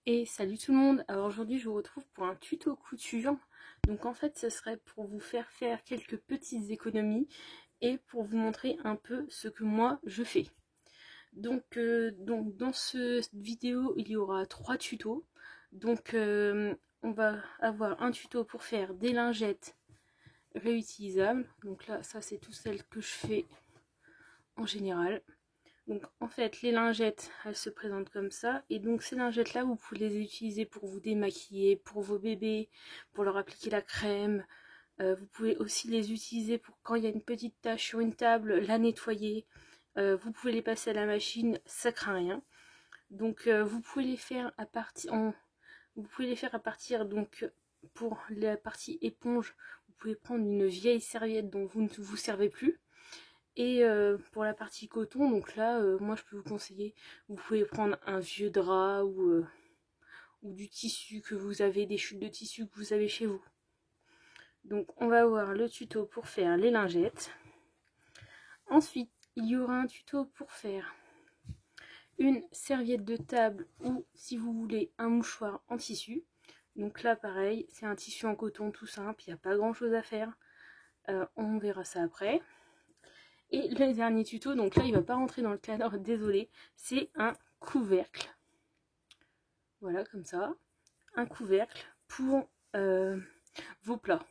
Et salut tout le monde. Alors aujourd'hui je vous retrouve pour un tuto couture. Donc en fait ce serait pour vous faire quelques petites économies et pour vous montrer un peu ce que moi je fais. Donc dans cette vidéo il y aura 3 tutos. Donc on va avoir un tuto pour faire des lingettes réutilisables. Donc là ça c'est tout celle que je fais en général. Donc en fait les lingettes elles se présentent comme ça, et donc ces lingettes là vous pouvez les utiliser pour vous démaquiller, pour vos bébés, pour leur appliquer la crème. Vous pouvez aussi les utiliser pour quand il y a une petite tache sur une table, la nettoyer. Vous pouvez les passer à la machine, ça craint rien. Donc vous pouvez les faire à partir donc pour la partie éponge, vous pouvez prendre une vieille serviette dont vous ne vous servez plus. Et pour la partie coton, donc là, moi je peux vous conseiller, vous pouvez prendre un vieux drap ou du tissu que vous avez, des chutes de tissu que vous avez chez vous. Donc on va voir le tuto pour faire les lingettes. Ensuite, il y aura un tuto pour faire une serviette de table ou, si vous voulez, un mouchoir en tissu. Donc là, pareil, c'est un tissu en coton tout simple, il n'y a pas grand chose à faire. On verra ça après. Et le dernier tuto, donc là il va pas rentrer dans le cadre, désolé, c'est un couvercle. Voilà, comme ça. Un couvercle pour vos plats.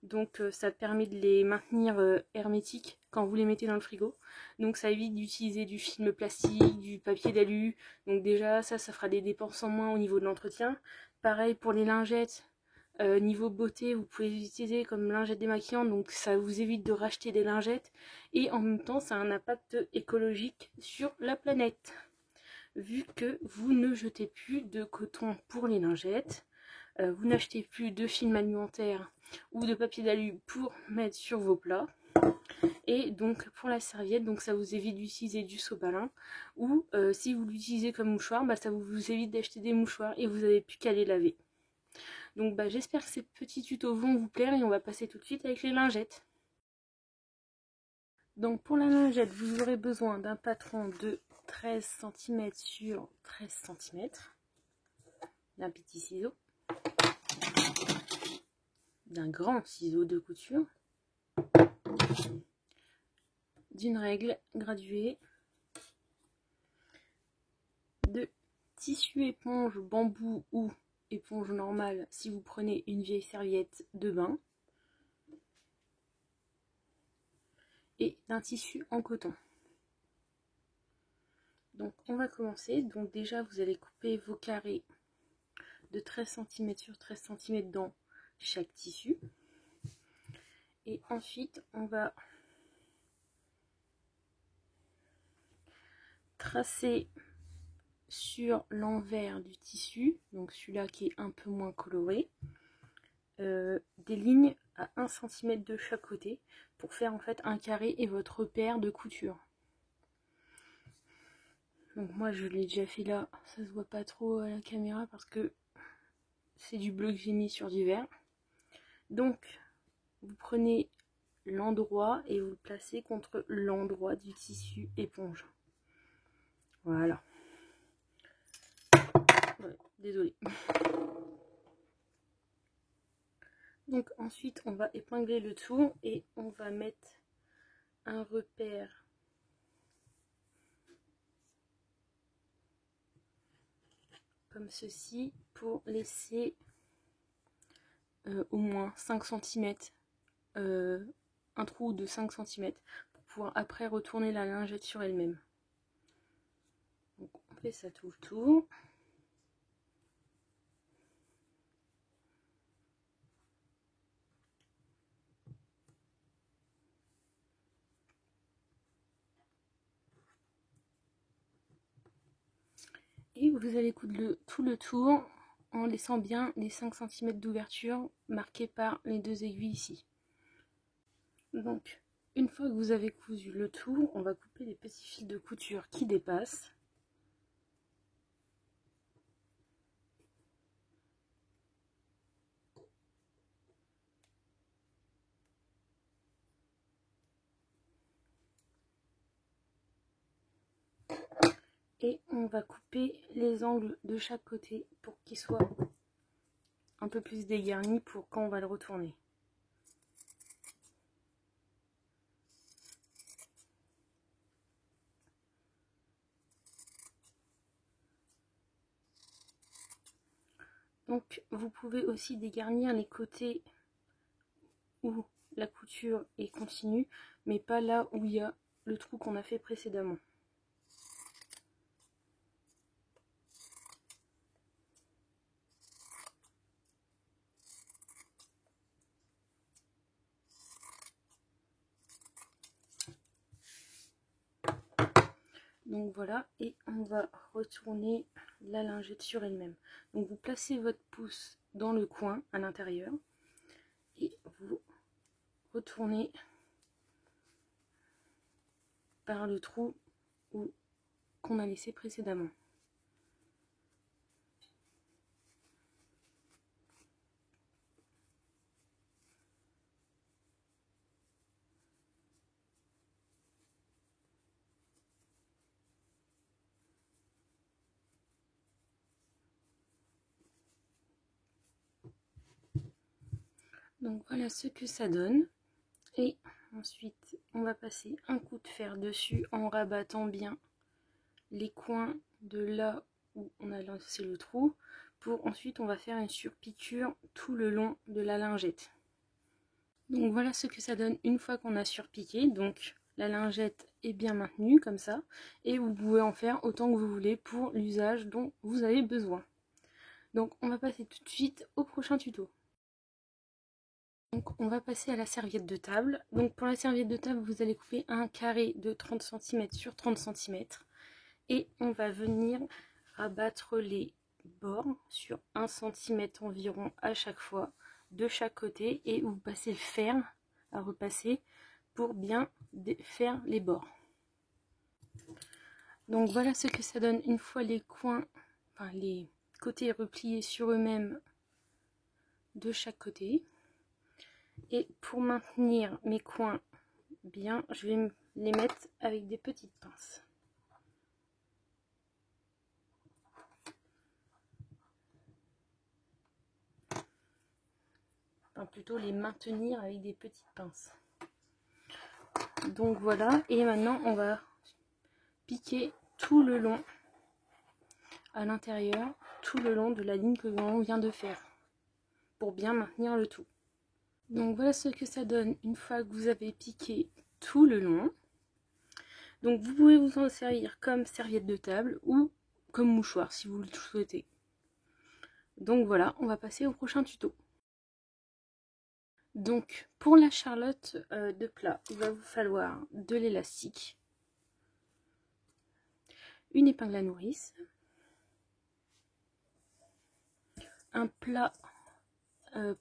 Donc ça permet de les maintenir hermétiques quand vous les mettez dans le frigo. Donc ça évite d'utiliser du film plastique, du papier d'alu. Donc déjà ça fera des dépenses en moins au niveau de l'entretien. Pareil pour les lingettes. Niveau beauté, vous pouvez les utiliser comme lingettes démaquillantes, donc ça vous évite de racheter des lingettes, et en même temps ça a un impact écologique sur la planète, vu que vous ne jetez plus de coton pour les lingettes, vous n'achetez plus de film alimentaire ou de papier d'alu pour mettre sur vos plats, et donc pour la serviette, donc ça vous évite d'utiliser du sopalin, ou si vous l'utilisez comme mouchoir, ça vous évite d'acheter des mouchoirs et vous n'avez plus qu'à les laver. Donc j'espère que ces petits tutos vont vous plaire, et on va passer tout de suite avec les lingettes. Donc pour la lingette, vous aurez besoin d'un patron de 13 cm sur 13 cm, d'un petit ciseau, d'un grand ciseau de couture, d'une règle graduée, de tissu éponge bambou ou éponge normale si vous prenez une vieille serviette de bain, et d'un tissu en coton. Donc on va commencer. Donc déjà vous allez couper vos carrés de 13 cm sur 13 cm dans chaque tissu. Et ensuite on va tracer sur l'envers du tissu, donc celui-là qui est un peu moins coloré, des lignes à 1 cm de chaque côté pour faire en fait un carré et votre repère de couture. Donc moi je l'ai déjà fait là, ça se voit pas trop à la caméra parce que c'est du bleu que j'ai mis sur du vert. Donc vous prenez l'endroit et vous le placez contre l'endroit du tissu éponge. Voilà. Ouais, désolée. Donc ensuite on va épingler le tout et on va mettre un repère comme ceci pour laisser au moins 5 cm, un trou de 5 cm pour pouvoir après retourner la lingette sur elle-même. Donc on fait ça tout le tour. Et vous allez coudre tout le tour en laissant bien les 5 cm d'ouverture marqués par les deux aiguilles ici. Donc une fois que vous avez cousu le tour, on va couper les petits fils de couture qui dépassent. Et on va couper les angles de chaque côté pour qu'ils soient un peu plus dégarnis pour quand on va le retourner. Donc vous pouvez aussi dégarnir les côtés où la couture est continue, mais pas là où il y a le trou qu'on a fait précédemment. Donc voilà, et on va retourner la lingette sur elle-même. Donc vous placez votre pouce dans le coin à l'intérieur et vous retournez par le trou qu'on a laissé précédemment. Donc voilà ce que ça donne. Et ensuite, on va passer un coup de fer dessus en rabattant bien les coins de là où on a lancé le trou. Pour ensuite, on va faire une surpiqûre tout le long de la lingette. Donc voilà ce que ça donne une fois qu'on a surpiqué. Donc la lingette est bien maintenue comme ça. Et vous pouvez en faire autant que vous voulez pour l'usage dont vous avez besoin. Donc on va passer tout de suite au prochain tuto. Donc on va passer à la serviette de table. Donc pour la serviette de table, vous allez couper un carré de 30 cm sur 30 cm. Et on va venir rabattre les bords sur 1 cm environ à chaque fois, de chaque côté. Et vous passez le fer à repasser pour bien faire les bords. Donc voilà ce que ça donne une fois les coins, enfin les côtés repliés sur eux-mêmes de chaque côté. Et pour maintenir mes coins bien, je vais les mettre avec des petites pinces. Enfin, plutôt les maintenir avec des petites pinces. Donc voilà, et maintenant on va piquer tout le long à l'intérieur, tout le long de la ligne que l'on vient de faire, pour bien maintenir le tout. Donc voilà ce que ça donne une fois que vous avez piqué tout le long. Donc vous pouvez vous en servir comme serviette de table ou comme mouchoir si vous le souhaitez. Donc voilà, on va passer au prochain tuto. Donc pour la charlotte de plat, il va vous falloir de l'élastique, une épingle à nourrice, un plat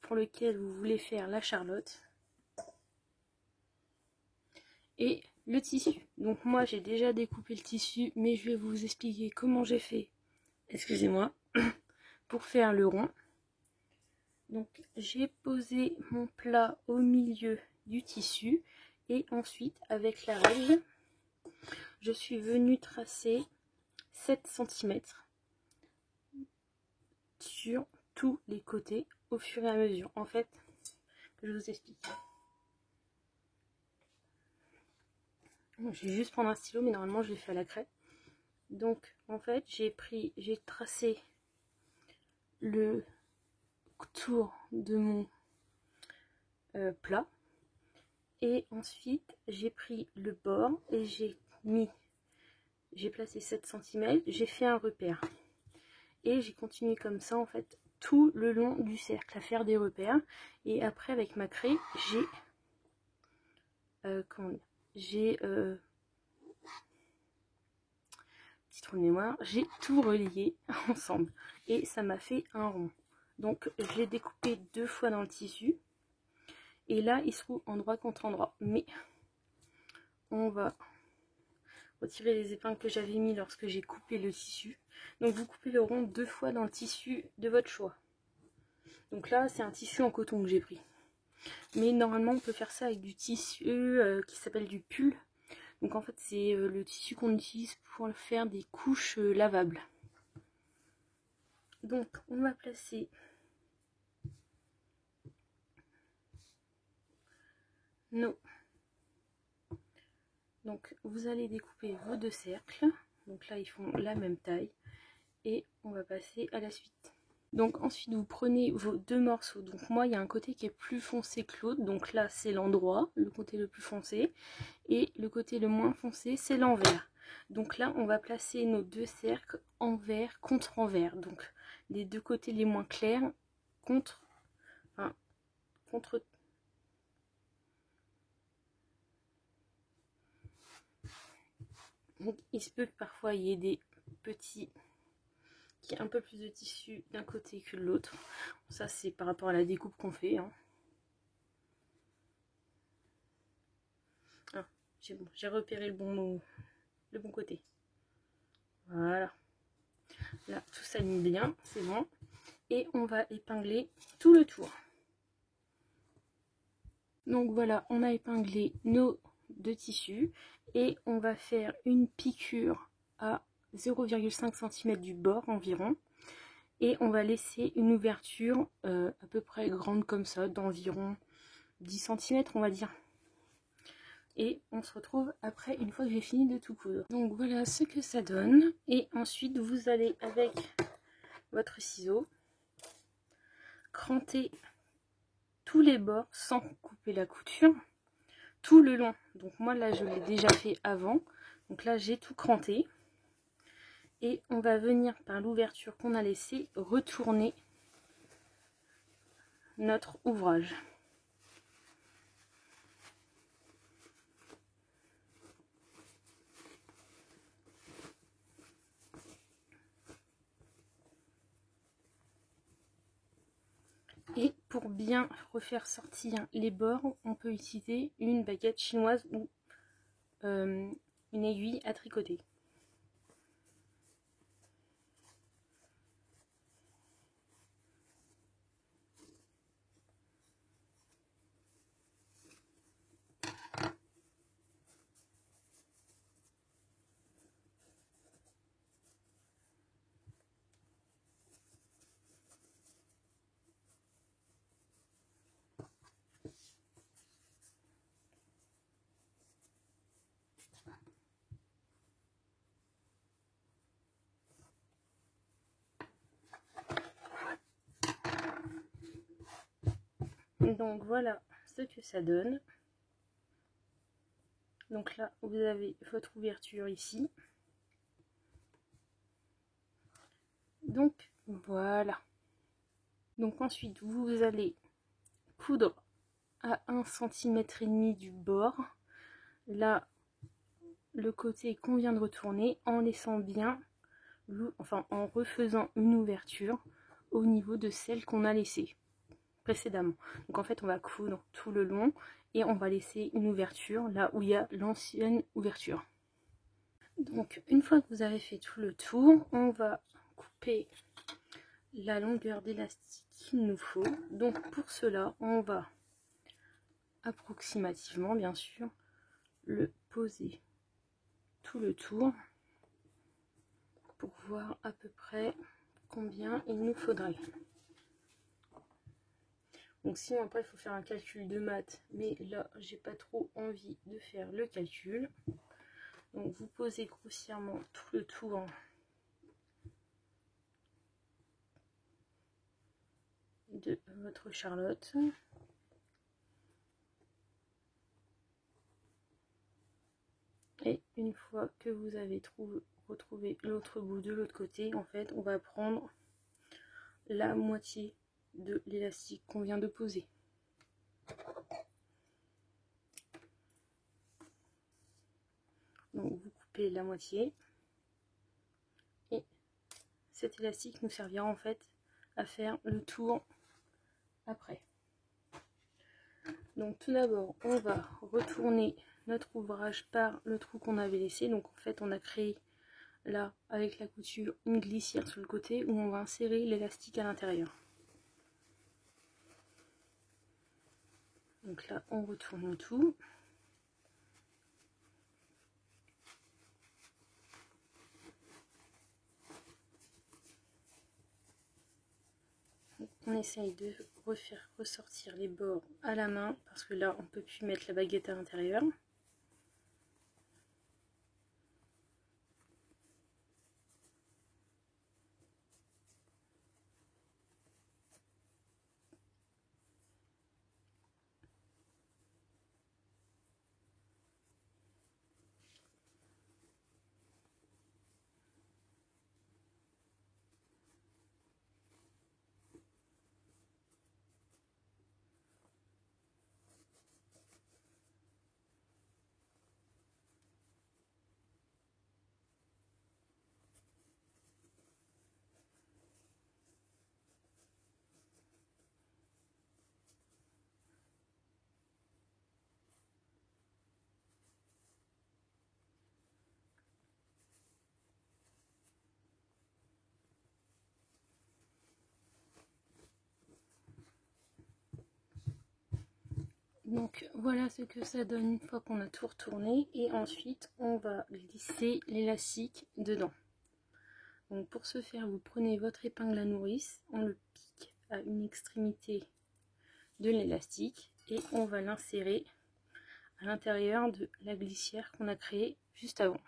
pour lequel vous voulez faire la charlotte et le tissu. Donc moi j'ai déjà découpé le tissu, mais je vais vous expliquer comment j'ai fait, excusez-moi, pour faire le rond. Donc j'ai posé mon plat au milieu du tissu et ensuite avec la règle je suis venue tracer 7 cm sur tous les côtés au fur et à mesure. En fait, je vous explique. Je vais juste prendre un stylo, mais normalement je l'ai fait à la craie. Donc en fait j'ai tracé le tour de mon plat et ensuite j'ai pris le bord et j'ai placé 7 cm, j'ai fait un repère et j'ai continué comme ça en fait tout le long du cercle à faire des repères. Et après avec ma craie j'ai petit trou de mémoire, j'ai tout relié ensemble et ça m'a fait un rond. Donc je l'ai découpé 2 fois dans le tissu et là il se trouve endroit contre endroit, mais on va retirer les épingles que j'avais mis lorsque j'ai coupé le tissu. Donc vous coupez le rond 2 fois dans le tissu de votre choix. Donc là c'est un tissu en coton que j'ai pris, mais normalement on peut faire ça avec du tissu qui s'appelle du pull. Donc en fait c'est le tissu qu'on utilise pour faire des couches lavables. Donc on va placer nos... Donc vous allez découper vos 2 cercles. Donc là ils font la même taille. Et on va passer à la suite. Donc ensuite vous prenez vos 2 morceaux. Donc moi il y a un côté qui est plus foncé que l'autre. Donc là c'est l'endroit, le côté le plus foncé. Et le côté le moins foncé c'est l'envers. Donc là on va placer nos 2 cercles envers contre envers. Donc les 2 côtés les moins clairs contre... Enfin, contre... Donc il se peut que parfois il y ait des petits... qui a un peu plus de tissu d'un côté que de l'autre. Ça c'est par rapport à la découpe qu'on fait. Hein. Ah, j'ai repéré le bon côté. Voilà. Là, tout s'aligne bien, c'est bon. Et on va épingler tout le tour. Donc voilà, on a épinglé nos 2 tissus. Et on va faire une piqûre à 0,5 cm du bord environ. Et on va laisser une ouverture à peu près grande comme ça, d'environ 10 cm on va dire. Et on se retrouve après une fois que j'ai fini de tout coudre. Donc voilà ce que ça donne. Et ensuite vous allez avec votre ciseau cranter tous les bords sans couper la couture tout le long. Donc moi là je l'ai déjà fait avant. Donc là j'ai tout cranté. Et on va venir par l'ouverture qu'on a laissée retourner notre ouvrage. Et pour bien refaire sortir les bords, on peut utiliser une baguette chinoise ou une aiguille à tricoter. Donc voilà ce que ça donne. Donc là vous avez votre ouverture ici. Donc voilà. Donc ensuite vous allez coudre à 1,5 cm du bord. Là le côté qu'on vient de retourner en laissant bien, enfin en refaisant une ouverture au niveau de celle qu'on a laissée précédemment. Donc en fait on va coudre tout le long et on va laisser une ouverture là où il y a l'ancienne ouverture. Donc une fois que vous avez fait tout le tour, on va couper la longueur d'élastique qu'il nous faut. Donc pour cela on va approximativement bien sûr le poser tout le tour pour voir à peu près combien il nous faudrait. Donc sinon après il faut faire un calcul de maths, mais là j'ai pas trop envie de faire le calcul. Donc vous posez grossièrement tout le tour de votre charlotte. Et une fois que vous avez retrouvé l'autre bout de l'autre côté, en fait on va prendre la moitié de l'élastique qu'on vient de poser. Donc vous coupez la moitié et cet élastique nous servira en fait à faire le tour après. Donc tout d'abord on va retourner notre ouvrage par le trou qu'on avait laissé. Donc en fait on a créé là avec la couture une glissière sur le côté où on va insérer l'élastique à l'intérieur. Donc là on retourne tout. on essaye de refaire ressortir les bords à la main parce que là on peut plus mettre la baguette à l'intérieur. Donc voilà ce que ça donne une fois qu'on a tout retourné, et ensuite on va glisser l'élastique dedans. Donc pour ce faire, vous prenez votre épingle à nourrice, on le pique à une extrémité de l'élastique et on va l'insérer à l'intérieur de la glissière qu'on a créée juste avant.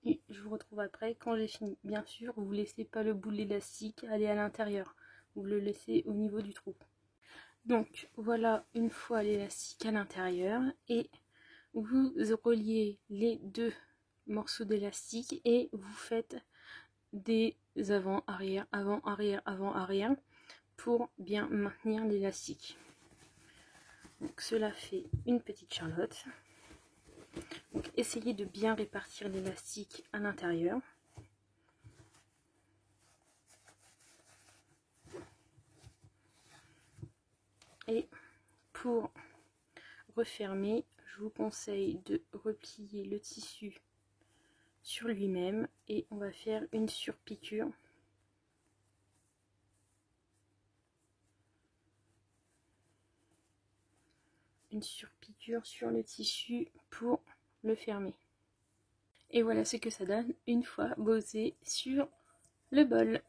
Et je vous retrouve après quand j'ai fini. Bien sûr, vous ne laissez pas le bout de l'élastique aller à l'intérieur. Vous le laissez au niveau du trou. Donc voilà une fois l'élastique à l'intérieur, et vous reliez les deux morceaux d'élastique et vous faites des avant-arrière, avant-arrière, avant-arrière pour bien maintenir l'élastique. Donc cela fait une petite charlotte. Donc essayez de bien répartir l'élastique à l'intérieur. Et pour refermer, je vous conseille de replier le tissu sur lui-même et on va faire une surpiqûre. Une surpiqûre sur le tissu pour le fermer. Et voilà ce que ça donne une fois posé sur le bol.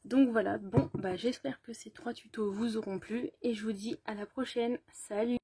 Donc voilà, bon, bah j'espère que ces 3 tutos vous auront plu et je vous dis à la prochaine. Salut!